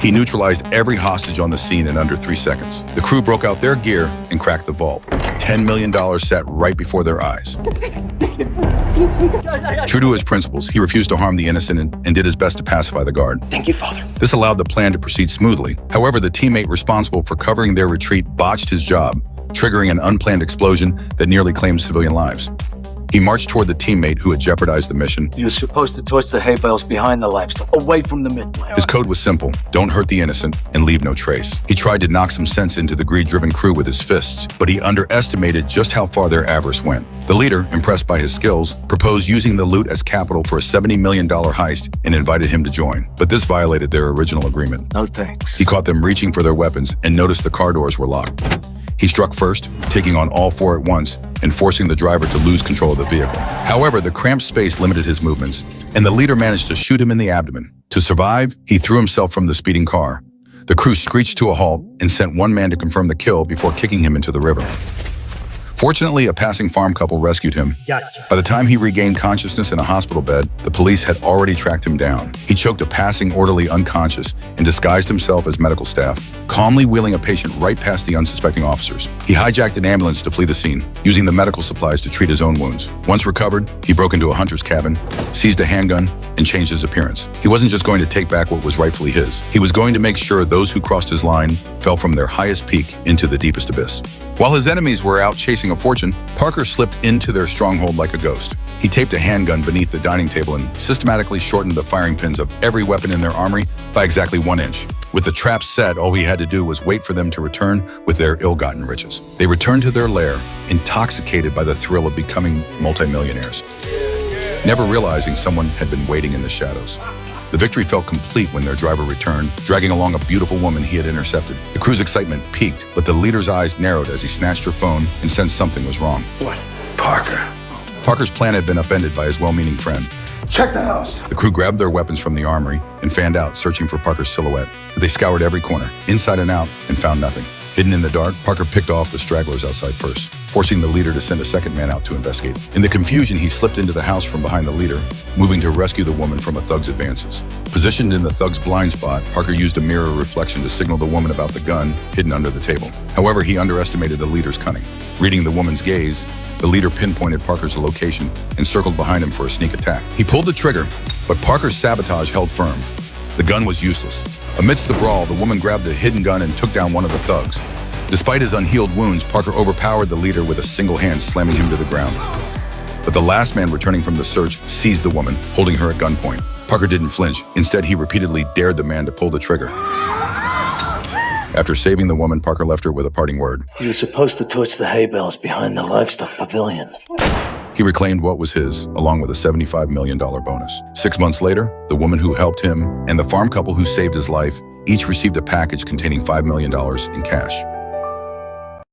He neutralized every hostage on the scene in under 3 seconds. The crew broke out their gear and cracked the vault. $10 million sat right before their eyes. True to his principles, he refused to harm the innocent and did his best to pacify the guard. Thank you, Father. This allowed the plan to proceed smoothly. However, the teammate responsible for covering their retreat botched his job, triggering an unplanned explosion that nearly claimed civilian lives. He marched toward the teammate who had jeopardized the mission. He was supposed to torch the hay bales behind the livestock, away from the midway. His code was simple: don't hurt the innocent and leave no trace. He tried to knock some sense into the greed-driven crew with his fists, but he underestimated just how far their avarice went. The leader, impressed by his skills, proposed using the loot as capital for a $70 million heist and invited him to join. But this violated their original agreement. No thanks. He caught them reaching for their weapons and noticed the car doors were locked. He struck first, taking on all four at once and forcing the driver to lose control of the vehicle. However, the cramped space limited his movements, and the leader managed to shoot him in the abdomen. To survive, he threw himself from the speeding car. The crew screeched to a halt and sent one man to confirm the kill before kicking him into the river. Fortunately, a passing farm couple rescued him. Gotcha. By the time he regained consciousness in a hospital bed, the police had already tracked him down. He choked a passing orderly unconscious and disguised himself as medical staff, calmly wheeling a patient right past the unsuspecting officers. He hijacked an ambulance to flee the scene, using the medical supplies to treat his own wounds. Once recovered, he broke into a hunter's cabin, seized a handgun, and changed his appearance. He wasn't just going to take back what was rightfully his. He was going to make sure those who crossed his line fell from their highest peak into the deepest abyss. While his enemies were out chasing a fortune, Parker slipped into their stronghold like a ghost. He taped a handgun beneath the dining table and systematically shortened the firing pins of every weapon in their armory by exactly 1 inch. With the traps set, all he had to do was wait for them to return with their ill-gotten riches. They returned to their lair, intoxicated by the thrill of becoming multimillionaires, never realizing someone had been waiting in the shadows. The victory felt complete when their driver returned, dragging along a beautiful woman he had intercepted. The crew's excitement peaked, but the leader's eyes narrowed as he snatched her phone and sensed something was wrong. What? Parker. Parker's plan had been upended by his well-meaning friend. Check the house. The crew grabbed their weapons from the armory and fanned out, searching for Parker's silhouette. They scoured every corner, inside and out, and found nothing. Hidden in the dark, Parker picked off the stragglers outside first, forcing the leader to send a second man out to investigate. In the confusion, he slipped into the house from behind the leader, moving to rescue the woman from a thug's advances. Positioned in the thug's blind spot, Parker used a mirror reflection to signal the woman about the gun hidden under the table. However, he underestimated the leader's cunning. Reading the woman's gaze, the leader pinpointed Parker's location and circled behind him for a sneak attack. He pulled the trigger, but Parker's sabotage held firm. The gun was useless. Amidst the brawl, the woman grabbed the hidden gun and took down one of the thugs. Despite his unhealed wounds, Parker overpowered the leader with a single hand, slamming him to the ground. But the last man returning from the search seized the woman, holding her at gunpoint. Parker didn't flinch. Instead, he repeatedly dared the man to pull the trigger. After saving the woman, Parker left her with a parting word. He was supposed to torch the hay bales behind the livestock pavilion. He reclaimed what was his, along with a $75 million bonus. 6 months later, the woman who helped him and the farm couple who saved his life each received a package containing $5 million in cash.